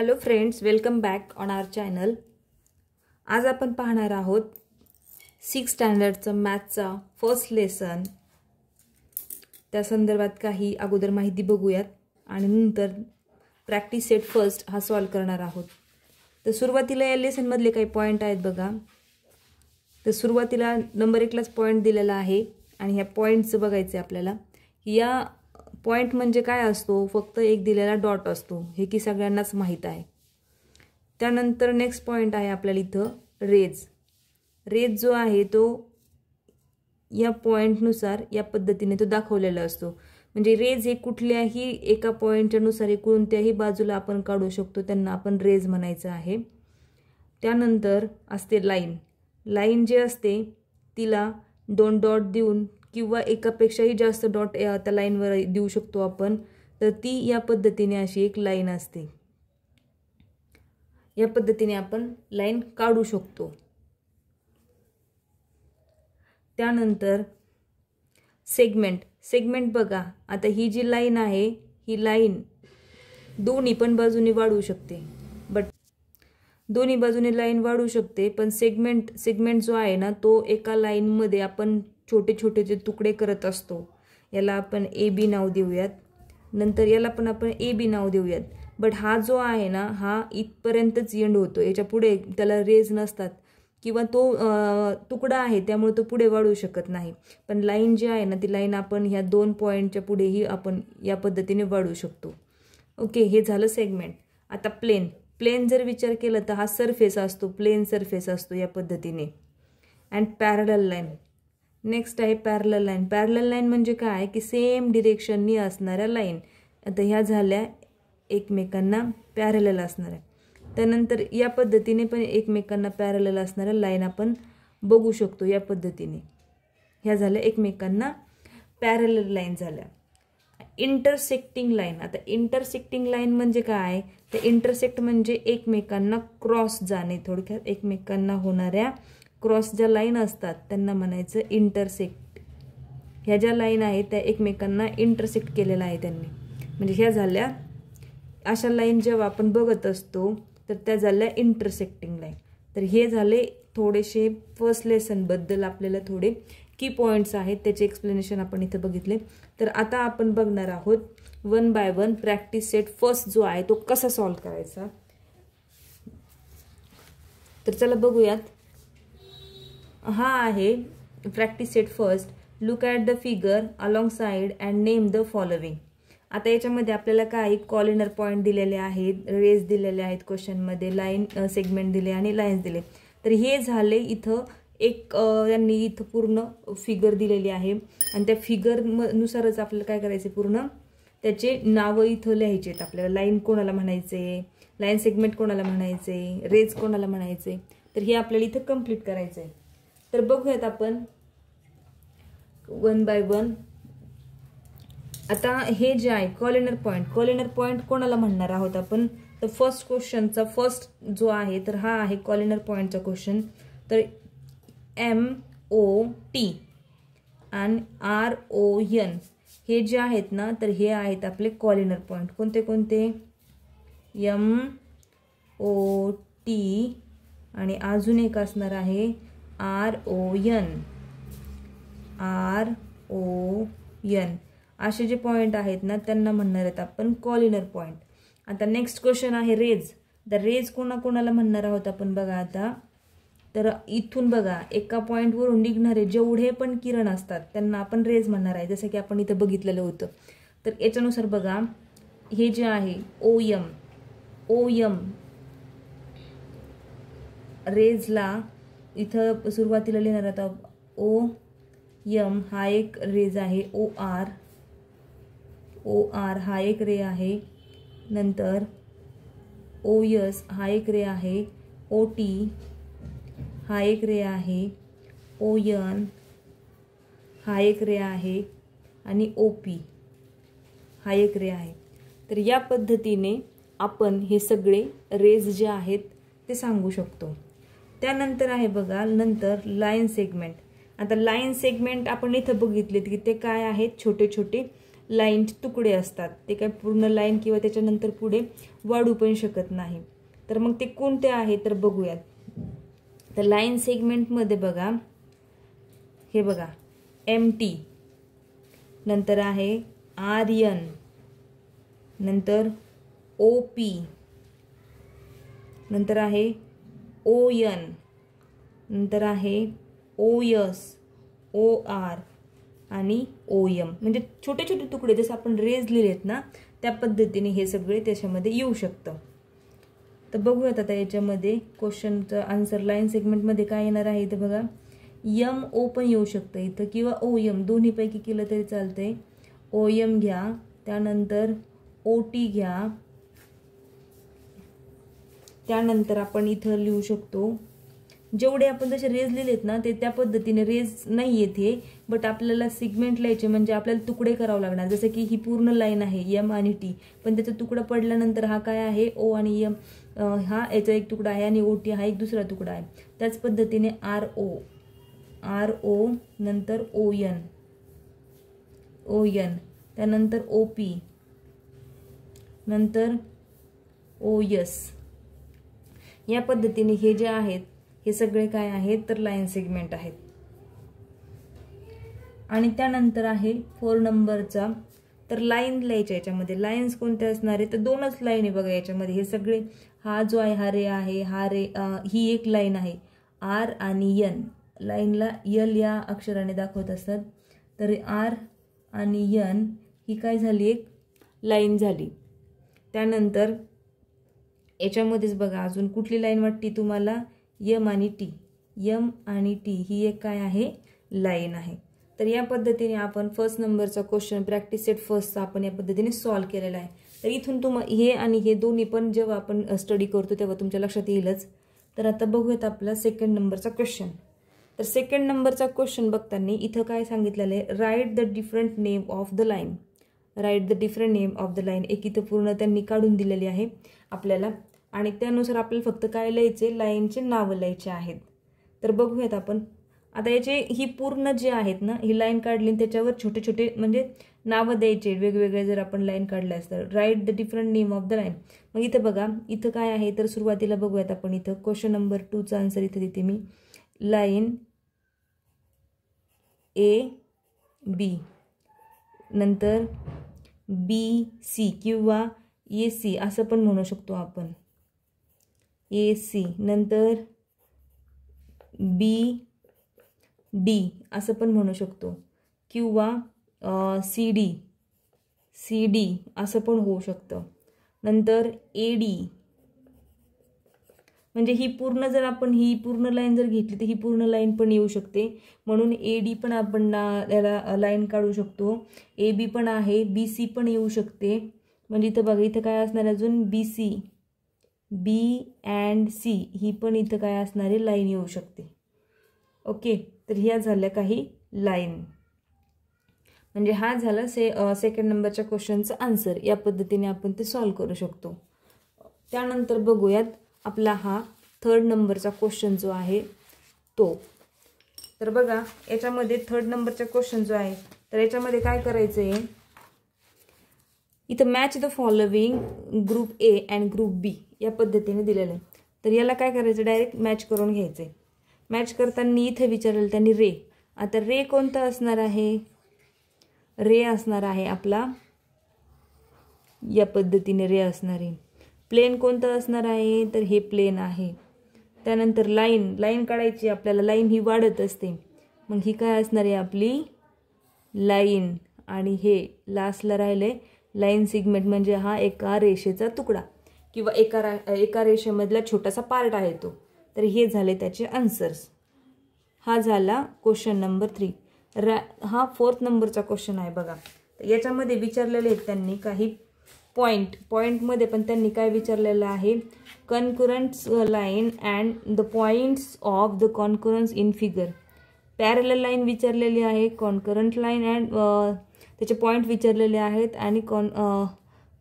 Hello friends, welcome back on our channel. आज आपण पाहणार आहोत 6th स्टँडर्डचा मॅथचा फर्स्ट लेसन। त्या संदर्भात काही अगोदर माहिती बघूयात आणि नंतर प्रॅक्टिस सेट फर्स्ट हा सॉल्व करणार आहोत। तर सुरुवातीला या लेसन मधले काही पॉइंट आहेत बघा। तर सुरुवातीला नंबर 1 लाच पॉइंट दिलेला आहे आणि ह्या पॉइंटचं बघायचं आपल्याला की या पॉइंट म्हणजे काय असतो, फक्त एक दिलेला डॉट असतो, हे की सगळ्यांनाच माहित आहे। त्यानंतर नेक्स्ट पॉइंट आहे आपल्याला इथं रेज। रेज जो आहे तो या पॉइंट नुसार या पद्धतीने तो दाखवलेला असतो। म्हणजे रेज हे कुठल्याही एका पॉइंटच्या नुसार कोणत्याही बाजूला आपण काढू शकतो, त्यांना आपण रेज म्हणायचं आहे। त्यानंतर असते लाईन। लाईन जे असते तिला 2 डॉट देऊन किंवा एकापेक्षाही जास्त डॉट त्या लाईनवर देऊ शकतो आपण। तर ती या पद्धतीने अशी एक लाईन असते। या पद्धतीने आपण लाईन काढू शकतो। त्यानंतर सेगमेंट। सेगमेंट बघा, आता ही जी लाईन आहे ही लाईन दोन्ही पण बाजूने वाढू शकते, बट दोन्ही बाजूने लाईन वाढू शकते, पण सेगमेंट जो आहे ना तो एका लाईन मध्ये आपण छोटे छोटे जे तुकडे करत असतो, याला आपण ए बी नाव देऊयात। नंतर याला पण आपण ए बी नाव देऊयात। बट हा जो आहे ना हा इथपर्यंतच एंड होतो, याच्या पुढे त्याला रेज नसतात किंवा तो तुकडा आहे त्यामुळे तो पुढे वाढू शकत नाही। पण लाईन जी आहे ना ती लाईन आपण ह्या 2 पॉइंटच्या पुढेही आपण या पद्धतीने वाढू शकतो। ओके, हे झालं सेगमेंट। आता प्लेन। प्लेन जर विचार केला तर हा सरफेस असतो, प्लेन सरफेस असतो या पद्धतीने। And parallel line. नेक्स्ट आहे पॅरलल लाईन। पॅरलल लाईन म्हणजे काय की सेम डिरेक्शननी असणाऱ्या लाईन। आता ह्या झाल्या एकमेकांना पॅरलल असणाऱ्या। त्यानंतर या पद्धतीने पण एकमेकांना पॅरलल असणाऱ्या लाईन आपण बघू शकतो या पद्धतीने। ह्या झाल्या एकमेकांना पॅरलल लाईन झाल्या। Intersecting line. आता इंटरसेक्टिंग लाईन म्हणजे काय, तर इंटरसेक्ट म्हणजे एकमेकांना क्रॉस जाणे, थोडक्यात एकमेकांना होणाऱ्या क्रॉस ज्या लाईन असतात त्यांना म्हणायचं इंटरसेक्ट। ह्या ज्या लाईन आहेत त्या एकमेकांना इंटरसेक्ट केलेला आहे त्यांनी, म्हणजे ह्या झाल्या अशा लाईन जेव्हा आपण बघत असतो तर त्या झाल्या इंटरसेक्टिंग लाईन। तर हे झाले थोडेसे फर्स्ट लेसन बद्दल आपल्याला थोडे की पॉइंट्स आहेत, त्याचे एक्सप्लेनेशन आपण इथे बघितले। तर आता आपण बघणार आहोत 1 बाय 1 प्रॅक्टिस सेट फर्स्ट जो आहे तो कसा सॉल्व करायचा। तर चला बघूयात। हा आहे practice set first. Look at the figure along side and name the following. आता याच्यामध्ये आपल्याला काही कॉर्नर पॉइंट दिलेले आहेत, रेज दिलेले आहेत क्वेश्चन मध्ये, लाईन सेगमेंट दिले आणि लाईन्स दिले। तर हे झाले इथं एक त्यांनी इथं पूर्ण फिगर दिलेली आहे आणि त्या फिगर नुसारच आपल्याला काय करायचे, पूर्ण त्याचे नाव इथं लिहायचे आहेत आपल्याला। लाईन कोणाला म्हणायचे, लाईन सेगमेंट कोणाला म्हणायचे, रेज कोणाला म्हणायचे, तर हे आपल्याला इथं कंप्लीट करायचं आहे। तर बघूयात आपण 1 बाय 1। आता हे जे आहे कॉर्नर पॉइंट कोणाला म्हणणार आहोत आपण, तर फर्स्ट क्वेश्चनचा फर्स्ट जो आहे तर हा आहे कॉर्नर पॉइंटचा क्वेश्चन। तर MOT आणि RON हे जे आहेत ना तर हे आहेत आपले कॉर्नर पॉइंट। कोणते कोणते, MOT आणि अजून एक असणार आहे RON। असे जे पॉइंट आहेत ना त्यांना म्हणणार आहेत आपण कॉर्नर पॉइंट। आता नेक्स्ट क्वेश्चन आहे रेज। तर रेज कोणाला म्हणणार आहोत आपण बघा आता, तर इथून बघा एका पॉइंट वरून निघणारे जेवढे पण किरण असतात त्यांना आपण रेज म्हणणार आहे, जसं की आपण इथं बघितलेलं होतं। तर याच्यानुसार बघा हे जे आहे OM रेजला इथं सुरुवातीला लिहिणार आता OM हा एक रेज आहे, OR हा एक रे आहे, नंतर OS हा एक रे आहे, OT हा एक रे आहे, ON हा एक रे आहे आणि OP हा एक रे आहे। तर या पद्धतीने आपण हे सगळे रेज जे आहेत ते सांगू शकतो। त्यानंतर आहे बघा नंतर लाईन सेगमेंट। आता लाईन सेगमेंट आपण इथं बघितलेत की ते काय आहेत, छोटे छोटे लाईनचे तुकडे असतात, ते काय पूर्ण लाईन किंवा त्याच्यानंतर पुढे वाढू पण शकत नाही. तर मग ते कोणते आहे तर बघूयात. तर लाईन सेगमेंटमध्ये बघा, हे बघा MT, नंतर आहे RN, नंतर OP, नंतर आहे ON, नंतर आहे OS, OR आणि OM. म्हणजे छोटे छोटे तुकडे जसं आपण रेज लिहिलेत ना त्या पद्धतीने हे सगळे त्याच्यामध्ये येऊ शकतं. तर बघूयात आता याच्यामध्ये क्वेश्चनचं आन्सर लाईन सेगमेंटमध्ये काय येणार आहे. तर बघा MO पण येऊ शकतं इथं किंवा OM, दोन्हीपैकी केलं तरी चालतंय. OM घ्या, त्यानंतर OT घ्या, त्यानंतर आपण इथं लिहू शकतो जेवढे आपण जसे रेज लिहिलेत ना ते त्या पद्धतीने रेज नाही येते, बट आपल्याला सिगमेंट लिहायचे म्हणजे आपल्याला तुकडे करावं लागणार. जसं की ही पूर्ण लाईन आहे M आणि T, पण त्याचा तुकडा पडल्यानंतर हा काय आहे O आणि M, हा याचा एक तुकडा आहे आणि OT हा एक दुसरा तुकडा आहे. त्याच पद्धतीने RO, नंतर ON, त्यानंतर OP, नंतर OS. या पद्धतीने हे जे आहेत हे सगळे काय आहेत तर लाईन सेगमेंट आहेत. आणि त्यानंतर आहे 4 नंबरचा, तर लाईन लिहायच्या. याच्यामध्ये लाईन्स कोणत्या असणार आहे तर 2च लाईन आहे बघा याच्यामध्ये. हे सगळे हा जो आहे हा रे आहे, हा रे, ही एक लाईन आहे R आणि N. लाईनला L या अक्षराने दाखवत असतात. तर R आणि N ही काय झाली, एक लाईन झाली. त्यानंतर याच्यामध्येच बघा अजून कुठली लाईन वाटते तुम्हाला, M आणि T ही एक काय आहे लाईन आहे. तर या पद्धतीने आपण फर्स्ट नंबरचा क्वेश्चन प्रॅक्टिस सेट फर्स्टचा आपण या पद्धतीने सॉल्व्ह केलेला आहे. तर इथून हे आणि हे दोन्ही पण जेव्हा आपण स्टडी करतो तेव्हा तुमच्या लक्षात येईलच. तर आता बघूयात आपला सेकंड नंबरचा क्वेश्चन. तर सेकंड नंबरचा क्वेश्चन बघताना इथं काय सांगितलेलं आहे, write the different name of the line. Write the different name of the line एक इथं पूर्ण त्यांनी काढून दिलेली आहे आपल्याला, आणि त्यानुसार आपल्याला फक्त काय लिहायचे, लाईनचे नावं लिहायचे आहेत. तर बघूयात आपण आता याचे ही पूर्ण जे आहेत ना ही लाईन काढली त्याच्यावर छोटे छोटे म्हणजे नावं द्यायचे वेगवेगळे. जर आपण लाईन काढल्यास तर write the different name of the line. मग इथं बघा इथं काय आहे तर सुरुवातीला बघूयात आपण इथं क्वेश्चन नंबर 2चा आन्सर इथं देते मी. लाईन AB, नंतर BC किंवा AC असं पण म्हणू शकतो आपण, AC, नंतर BD असं पण म्हणू शकतो किंवा CD असं पण होऊ शकतं. नंतर AD, म्हणजे ही पूर्ण जर आपण ही पूर्ण लाईन जर घेतली तर ही पूर्ण लाईन पण येऊ शकते, म्हणून AD पण आपण याला लाईन काढू शकतो. AB पण आहे, BC पण येऊ शकते. म्हणजे इथं बघा इथं काय असणार अजून BC, B and C ही पण इथं काय असणारी लाईन येऊ शकते. ओके, तर ह्या झाल्या काही लाईन. म्हणजे हा झाला सेकंड नंबरच्या क्वेश्चनचा आन्सर. या पद्धतीने आपण ते सॉल्व्ह करू शकतो. त्यानंतर बघूयात आपला हा थर्ड नंबरचा क्वेश्चन जो आहे तो. तर बघा याच्यामध्ये थर्ड नंबरचा क्वेश्चन जो आहे तर याच्यामध्ये काय करायचं आहे, इथं match the following group A and group B या पद्धतीने दिलेलं आहे. तर याला काय करायचं, डायरेक्ट मॅच करून घ्यायचं आहे. मॅच करताना इथे विचारलेलं त्यांनी रे. आता रे कोणता असणार आहे, रे असणार आहे आपला या पद्धतीने रे असणार आहे. प्लेन कोणतं असणार आहे तर हे प्लेन आहे. त्यानंतर लाईन काढायची आपल्याला, लाईन ही वाढत असते, मग ही काय असणार आहे आपली लाईन. आणि हे लास्टला राहिले लाईन सिगमेंट, म्हणजे हा एका रेषेचा तुकडा किंवा एका रेषेमधला छोटासा पार्ट आहे तो. तर हे झाले त्याचे आन्सर्स. हा झाला क्वेश्चन नंबर 3. हा 4th नंबरचा क्वेश्चन आहे बघा. याच्यामध्ये विचारलेले आहेत त्यांनी काही पॉइंटमध्ये पण त्यांनी काय विचारलेलं आहे, concurrent line and the points of the concurrence in figure. Parallel line विचारलेली आहे, कॉन्करंट लाईन अँड त्याचे पॉईंट विचारलेले आहेत, आणि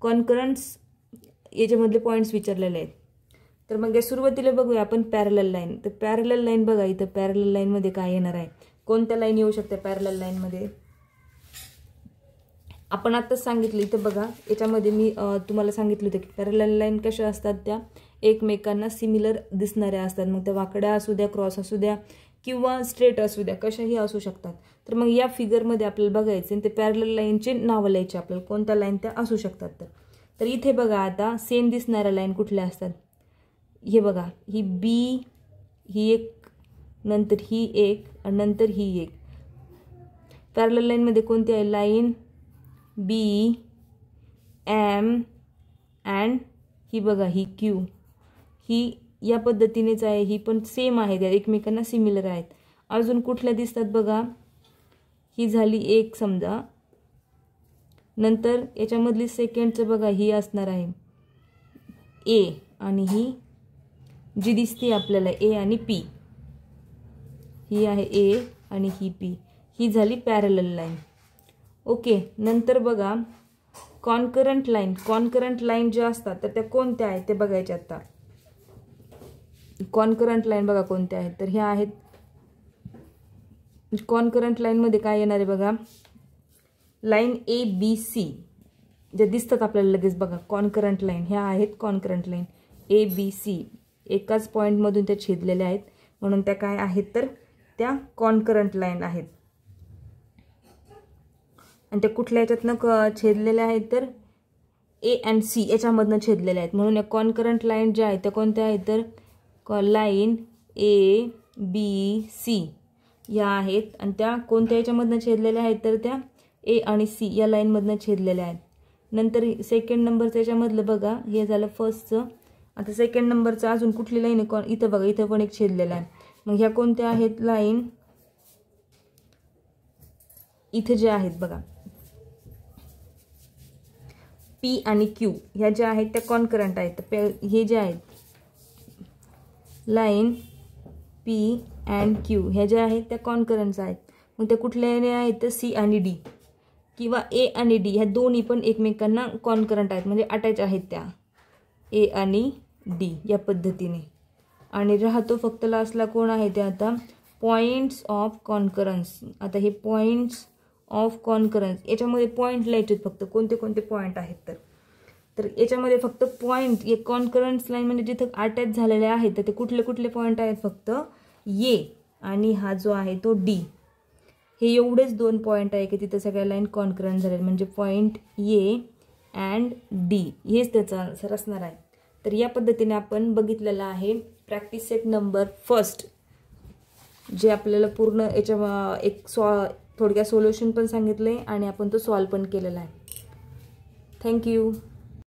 कॉन्करन्स याच्यामधले पॉईंट्स विचारलेले आहेत. तर मग या सुरुवातीला बघूया आपण पॅरलल लाईन. तर पॅरलल लाईन बघा इथं पॅरलल लाईनमध्ये काय येणार आहे, कोणत्या लाईन येऊ शकते पॅरलल लाईनमध्ये, आपण आत्ताच सांगितलं इथं बघा, याच्यामध्ये मी तुम्हाला सांगितलं होतं की पॅरलल लाईन कशा असतात, त्या एकमेकांना सिमिलर दिसणाऱ्या असतात. मग त्या वाकड्या असू द्या, क्रॉस असू द्या किंवा स्ट्रेट असू द्या, कशाही असू शकतात. तर मग या फिगरमध्ये आपल्याला बघायचं ते पॅरलल लाईनचे नावं लिहायचे आपल्याला, कोणत्या लाईन त्या असू शकतात. तर इथे बघा आता सेम दिसणाऱ्या लाईन कुठल्या असतात, हे बघा, ही बी, ही एक, नंतर ही एक आणि नंतर ही एक. पॅरलल लाईनमध्ये कोणती आहे लाईन, बी एम अँड ही बघा ही क्यू, ही या पद्धतीनेच आहे, ही पण सेम आहे, त्या एकमेकांना सिमिलर आहेत. अजून कुठल्या दिसतात बघा, ही झाली एक समजा, नंतर याच्यामधली सेकंडचं बघा ही असणार आहे ए, आणि ही जी दिसते आपल्याला ए आणि पी, ही आहे ए आणि ही पी, ही झाली पॅरलल लाईन. ओके. नंतर बघा कॉन्करंट लाईन. कॉन्करंट लाईन ज्या असतात तर त्या कोणत्या आहेत ते बघायचे. आता कॉन्करंट लाईन बघा कोणत्या आहेत, तर ह्या आहेत. कॉन्करंट लाईनमध्ये काय येणार आहे बघा, लाईन ए बी सी जे दिसतात आपल्याला लगेच बघा, कॉन्करंट लाईन ह्या आहेत. Concurrent line A B C एकाच पॉईंटमधून त्या छेदलेल्या आहेत, म्हणून त्या काय आहेत तर त्या कॉन्करंट लाईन आहेत. आणि त्या कुठल्या याच्यातनं छेदलेल्या आहेत तर ए अँड सी याच्यामधनं छेदलेल्या आहेत, म्हणून या कॉन्करंट लाईन ज्या आहेत त्या कोणत्या आहेत तर लाईन ए बी सी या आहेत. आणि त्या कोणत्या याच्यामधनं छेदलेल्या आहेत तर त्या ए आणि सी या लाईनमधनं छेदलेल्या आहेत. नंतर सेकंड नंबरचं याच्यामधलं बघा, हे झालं फर्स्टचं. आता सेकंड नंबरचं अजून कुठली लाईन आहे, इथं बघा, इथं पण एक छेदलेला आहे. मग ह्या कोणत्या आहेत लाईन, इथे जे आहेत बघा पी आणि क्यू, ह्या ज्या आहेत त्या कॉन्करंट आहेत. हे जे आहेत लाईन पी अँड क्यू, ह्या ज्या आहेत त्या कॉन्करंट्स आहेत. मग त्या कुठल्या आहेत तर सी आणि डी किंवा ए आणि डी, ह्या दोन्ही पण एकमेकांना कॉन्करंट आहेत, म्हणजे अटॅच आहेत त्या ए आणि डी या पद्धतीने. आणि राहतो फक्त लास्टला कोण आहे ते आता पॉईंट्स ऑफ कॉन्करन्स. आता हे पॉईंट्स ऑफ कॉन्करन्स, याच्यामध्ये पॉईंट लिहायचे फक्त, कोणते कोणते पॉईंट आहेत तर याच्यामध्ये फक्त पॉईंट, एक कॉन्करन्स लाईन म्हणजे जिथं अटॅच झालेले आहेत तर ते कुठले कुठले पॉईंट आहेत फक्त ए आणि हा जो आहे तो डी, हे एवढेच दोन पॉईंट आहे की तिथं सगळ्या लाईन कॉन्करंट झालेल्या, म्हणजे पॉईंट ए अँड डी हेच त्याचा आन्सर असणार आहे. तर या पद्धतीने आपण बघितलेलं आहे प्रॅक्टिस सेट नंबर फर्स्ट, जे आपल्याला पूर्ण याच्या एक थोडक्यात सोल्युशन पण सांगितलं आहे आणि आपण तो सॉल्व पण केलेला आहे. थँक्यू.